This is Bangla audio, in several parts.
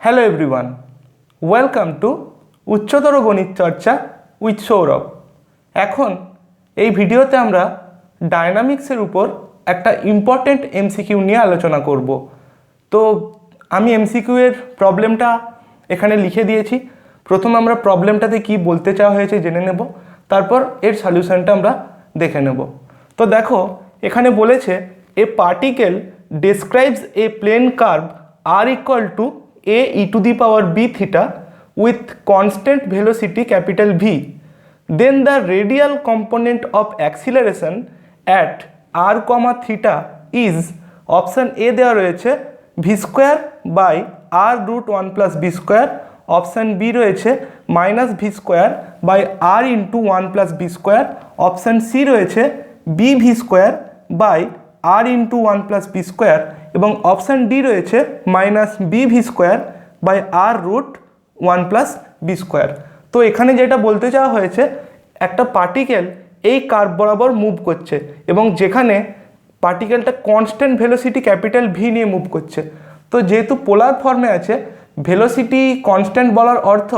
হ্যালো এভরিওয়ান, ওয়েলকাম টু উচ্চতর গণিত চর্চা উইথ সৌরভ। এখন এই ভিডিওতে আমরা ডায়নামিক্সের উপর একটা ইম্পর্টেন্ট এমসিকিউ নিয়ে আলোচনা করব। তো আমি এমসিকিউ এর প্রবলেমটা এখানে লিখে দিয়েছি। প্রথম আমরা প্রবলেমটাতে কি বলতে চাওয়া হয়েছে জেনে নেব, তারপর এর সলিউশনটা আমরা দেখে নেব। তো দেখো এখানে বলেছে a particle describes a plane curve r equal to a e to the power b theta with constant velocity capital V. Then the radial component of acceleration at r comma theta is option A দেওয়া রয়েছে v square by r root 1 plus b square, option B রয়েছে minus v square by r into 1 plus b square, option C রয়েছে b v square by r into 1 plus b square এবং অপশান ডি রয়েছে minus b v square by r root 1 plus b square. তো এখানে যেটা বলতে চাওয়া হয়েছে একটা পার্টিকেল এই কার্ভ বরাবর মুভ করছে এবং যেখানে পার্টিকেলটা কনস্ট্যান্ট ভেলোসিটি ক্যাপিটাল ভি নিয়ে মুভ করছে। তো যেহেতু পোলার ফর্মে আছে, ভেলোসিটি কনস্ট্যান্ট বলার অর্থ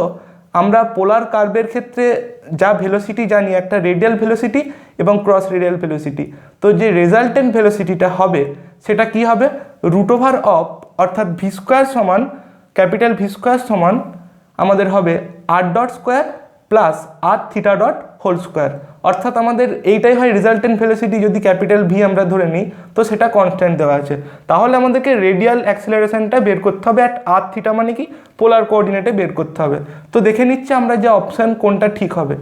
আমরা পোলার কার্ভের ক্ষেত্রে যা ভেলোসিটি জানি, একটা রেডিয়াল ভেলোসিটি এবং ক্রস রেডিয়াল ভেলোসিটি। তো যে রেজাল্টেন্ট ভেলোসিটিটা হবে সেটা কি হবে, রুট ওভার অফ অর্থাৎ ভি স্কোয়ার সমান ক্যাপিটাল ভি স্কোয়ার সমান আমাদের হবে আর ডট স্কোয়ার প্লাস আর থিটা ডট হোল স্কোয়ার। অর্থাৎ আমাদের এইটাই হয় রেজাল্টেন্ট ভেলোসিটি। যদি ক্যাপিটাল ভি আমরা ধরে নিই তো সেটা কনস্ট্যান্ট দেওয়া আছে, তাহলে আমাদেরকে রেডিয়াল অ্যাক্সেলারেশনটা বের করতে হবে অ্যাট আর থিটা, মানে কি পোলার কোঅর্ডিনেটে বের করতে হবে। তো দেখে নিচ্ছি আমরা যে অপশান কোনটা ঠিক হবে।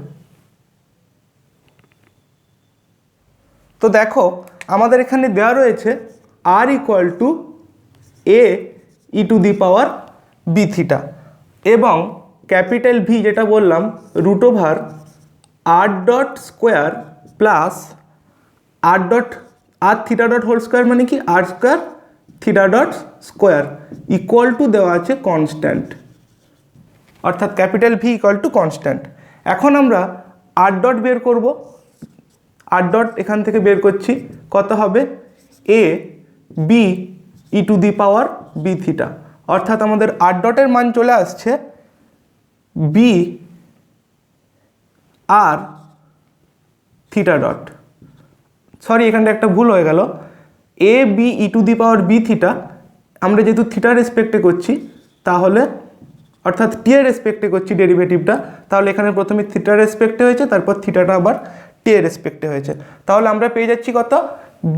তো দেখো আমাদের এখানে দেওয়া রয়েছে r equal to a e to the power b theta এবং ক্যাপিটাল ভি যেটা বললাম root over r dot square plus r dot r theta dot whole square, মানে কি r square theta dot square equal to দেওয়া আছে কনস্ট্যান্ট, অর্থাৎ capital V equal to constant. এখন আমরা আর ডট বের করব। আর ডট এখান থেকে বের করছি, কত হবে a b e to the power b theta, অর্থাৎ আমাদের আর ডটের মান চলে আসছে b r theta dot, sorry এখানটা একটা ভুল হয়ে গেল, a b e to the power b theta. আমরা যেহেতু থিটার রেসপেক্টে করছি তাহলে অর্থাৎ টি এর রেসপেক্টে করছি ডেরিভেটিভটা, তাহলে এখানে প্রথমে থিটার রেসপেক্টে হয়েছে, তারপর থিটাটা আবার টি এর রেসপেক্টে হয়েছে। তাহলে আমরা পেয়ে যাচ্ছি কত,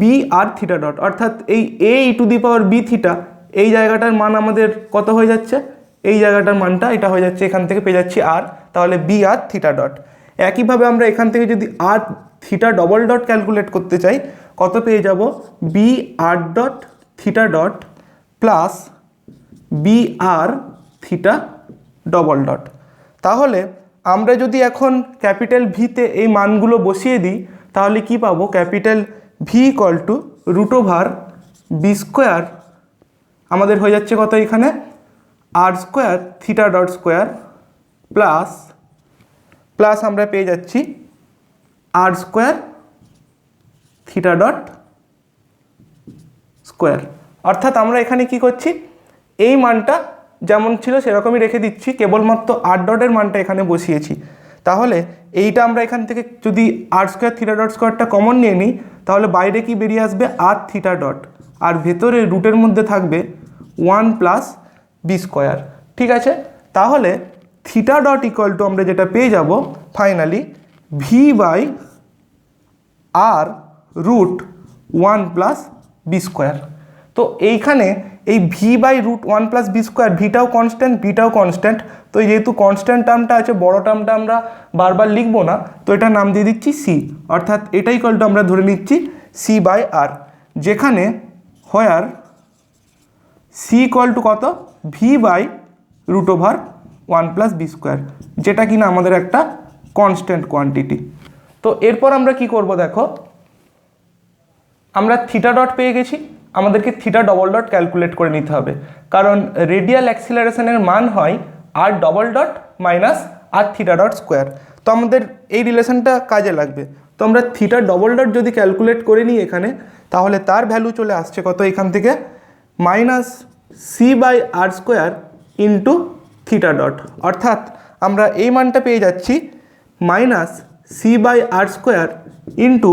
বি আর থিটা ডট, অর্থাৎ এই a e to the power b theta এই জায়গাটার মান আমাদের কত হয়ে যাচ্ছে, এই জায়গাটার মানটা এটা হয়ে যাচ্ছে, এখান থেকে পেয়ে যাচ্ছি আর, তাহলে বি আর থিটা ডট। একইভাবে আমরা এখান থেকে যদি r theta double dot calculate করতে চাই, কত পেয়ে যাব, b r dot theta dot plus b r theta double dot. তাহলে আমরা যদি এখন ক্যাপিটাল ভিতে এই মানগুলো বসিয়ে দিই তাহলে কি পাবো, capital V equal to root over b square আমাদের হয়ে যাচ্ছে কত এখানে r square theta dot square plus plus আমরা পেয়ে যাচ্ছি r square theta dot square. অর্থাৎ আমরা এখানে কি করছি, এই মানটা যেমন ছিল সেরকমই রেখে দিচ্ছি, কেবলমাত্র আর ডটের মানটা এখানে বসিয়েছি। তাহলে এইটা আমরা এখান থেকে যদি আর স্কোয়ার থিটা ডট স্কোয়ারটা কমন নিয়ে নিই তাহলে বাইরে কি বেরিয়ে আসবে, আর থিটা ডট, আর ভেতরে রুটের মধ্যে থাকবে 1 প্লাস বি স্কোয়ার। ঠিক আছে, তাহলে থিটা ডট ইকুয়াল টু আমরা যেটা পেয়ে যাব finally v by r root 1 plus b square. তো এইখানে এই v by r 1 plus b square, ভিটাও কনস্ট্যান্ট বিটাও কনস্ট্যান্ট। তো যেহেতু কনস্ট্যান্ট টার্মটা আছে, বড় টার্মটা আমরা বারবার লিখবো না, তো এটা নাম দিয়ে দিচ্ছি সি, অর্থাৎ এটাই ইকুয়াল টু আমরা ধরে নিচ্ছি সি বাই আর, যেখানে হোয়ার সি ইকুয়াল টু কত, v by root over 1 plus b square, যেটা কিনা আমাদের একটা কনস্ট্যান্ট কোয়ান্টিটি। তো এরপর আমরা কি করব, দেখো আমরা থিটা ডট পেয়ে গেছি, আমাদেরকে থিটা ডবল ডট ক্যালকুলেট করে নিতে হবে, কারণ রেডিয়াল অ্যাক্সিলারেশনের মান হয় আর double dot minus r theta dot square. তো আমাদের এই রিলেশনটা কাজে লাগবে। তো আমরা থিটা ডবল ডট যদি ক্যালকুলেট করে নিই এখানে, তাহলে তার ভ্যালু চলে আসছে কত, এখান থেকে minus c by r square into theta dot, অর্থাৎ আমরা এই মানটা পেয়ে যাচ্ছি minus c by r square into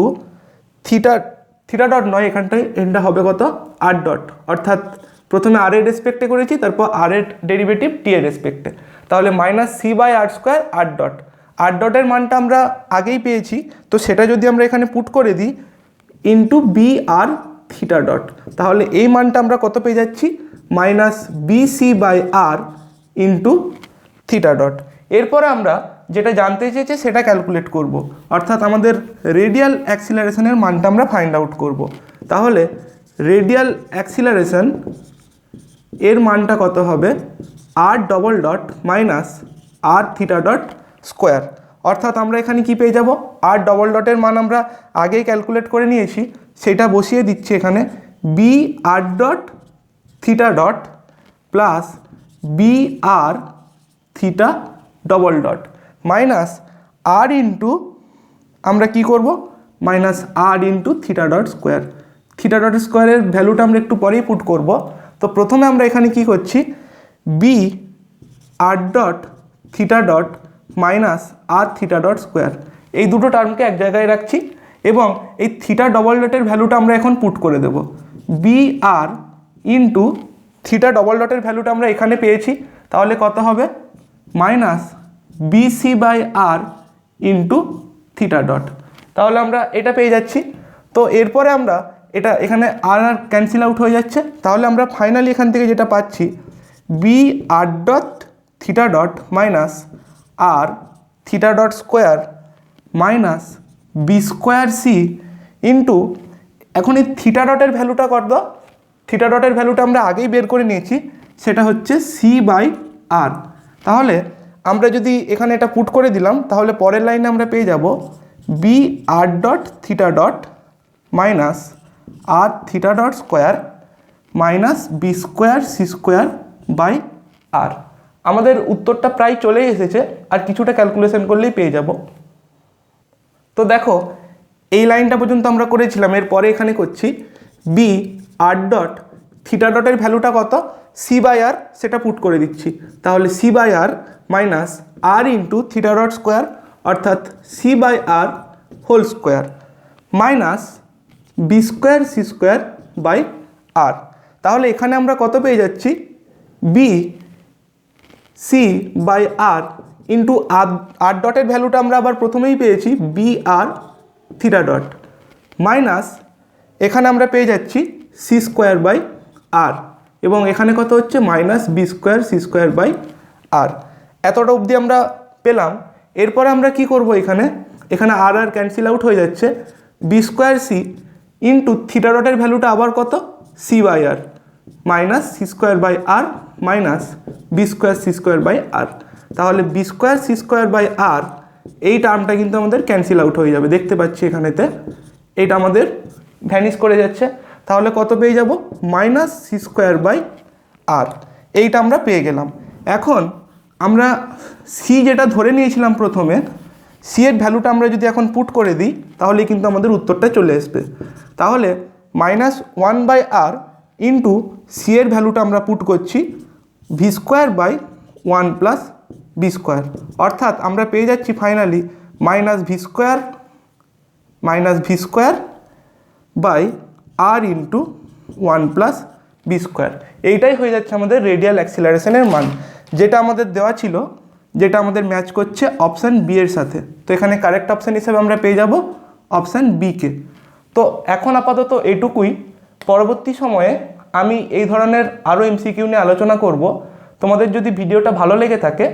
theta dot নয়, এখানটায় এনটা হবে কত আর ডট, অর্থাৎ প্রথমে আর এর রেসপেক্টে করেছি, তারপর আর এর ডেরিভেটিভ টি এর রেসপেক্টে, তাহলে minus c by r square r ডটের মানটা আমরা আগেই পেয়েছি, তো সেটা যদি আমরা এখানে পুট করে দিই into b r theta dot, তাহলে এই মানটা আমরা কত পেয়ে যাচ্ছি minus b c by r into theta dot. এরপরে আমরা যেটা জানতে চেয়েছি সেটা ক্যালকুলেট করব, অর্থাৎ আমাদের রেডিয়াল অ্যাক্সিলারেশনের মানটা আমরা ফাইন্ড আউট করব। তাহলে রেডিয়াল অ্যাক্সিলারেশন এর মানটা কত হবে আর double dot minus r theta dot square, অর্থাৎ আমরা এখানে কি পেয়ে যাব আর ডবল ডটের মান আমরা আগেই ক্যালকুলেট করে নিয়েছি, সেটা বসিয়ে দিচ্ছি এখানে b r dot theta dot plus b r theta double dot minus r into আমরা কি করব minus r into theta dot স্কোয়ারের ভ্যালুটা আমরা একটু পরেই পুট করব। তো প্রথমে আমরা এখানে কি করছি b r dot theta dot minus r theta dot square, এই দুটো টার্মকে এক জায়গায় রাখছি এবং এই থিটা ডবল ডটের ভ্যালুটা আমরা এখন পুট করে দেব b r into theta double ডটের ভ্যালুটা আমরা এখানে পেয়েছি, তাহলে কত হবে minus b c by r into theta dot, তাহলে আমরা এটা পেয়ে যাচ্ছি। তো এরপরে আমরা এটা এখানে আর ক্যান্সেল আউট হয়ে যাচ্ছে, তাহলে আমরা ফাইনালি এখান থেকে যেটা পাচ্ছি b r dot theta dot minus r theta dot square minus b square c into, এখন এই থিটা ডটের ভ্যালুটা কত, থিটা ডটের ভ্যালুটা আমরা আগেই বের করে নিয়েছি, সেটা হচ্ছে সি বাই আর, তাহলে আমরা যদি এখানে এটা পুট করে দিলাম তাহলে পরের লাইনে আমরা পেয়ে যাব b r dot theta dot minus r theta dot square minus b square c square by r. আমাদের উত্তরটা প্রায় চলেই এসেছে, আর কিছুটা ক্যালকুলেশন করলেই পেয়ে যাব। তো দেখো এই লাইনটা পর্যন্ত আমরা করেছিলাম, এরপরে এখানে করছি বি আর ডট থিটা ডটের ভ্যালুটা কত সি বাই আর, সেটা পুট করে দিচ্ছি, তাহলে c by r minus r into theta dot square, অর্থাৎ c by r whole square minus b square c square by r, তাহলে এখানে আমরা কত পেয়ে যাচ্ছি b c by r into r ডটের ভ্যালুটা আমরা আবার প্রথমেই পেয়েছি b r theta dot minus এখানে আমরা পেয়ে যাচ্ছি সি স্কোয়ার বাই আর, এবং এখানে কত হচ্ছে minus b square c square by r, এতটা অবধি আমরা পেলাম। এরপরে আমরা কি করব, এখানে আর ক্যান্সেল আউট হয়ে যাচ্ছে, b square c into theta ডটের ভ্যালুটা আবার কত c by r minus c square by r minus b square c square by r, তাহলে b square c square by r এই টার্মটা কিন্তু আমাদের ক্যান্সেল আউট হয়ে যাবে, দেখতে পাচ্ছি এখানেতে এইটা আমাদের ভ্যানিশ করে যাচ্ছে, তাহলে কত পেয়ে যাব মাইনাস সি স্কোয়ার বাই আর, এইটা আমরা পেয়ে গেলাম। এখন আমরা সি যেটা ধরে নিয়েছিলাম প্রথমে, সি এর ভ্যালুটা আমরা যদি এখন পুট করে দিই তাহলে কিন্তু আমাদের উত্তরটা চলে আসবে, তাহলে minus one by r into c এর ভ্যালুটা আমরা পুট করছি v square by one plus b square, অর্থাৎ আমরা পেয়ে যাচ্ছি finally minus v square by r into one plus b square, এইটাই হয়ে যাচ্ছে আমাদের রেডিয়াল অ্যাক্সিলারেশনের মান, যেটা আমাদের দেওয়া ছিল, যেটা আমাদের ম্যাচ করছে অপশান বি এর সাথে। তো এখানে কারেক্ট অপশান হিসেবে আমরা পেয়ে যাব অপশান বিকে। তো এখন আপাতত এইটুকুই, পরবর্তী সময়ে আমি এই ধরনের আরও এমসিকিউ নিয়ে আলোচনা করব। তোমাদের যদি ভিডিওটা ভালো লেগে থাকে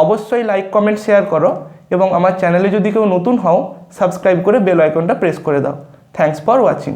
অবশ্যই লাইক কমেন্ট শেয়ার করো, এবং আমার চ্যানেলে যদি কেউ নতুন হও সাবস্ক্রাইব করে বেল আইকনটা প্রেস করে দাও। Thanks for watching.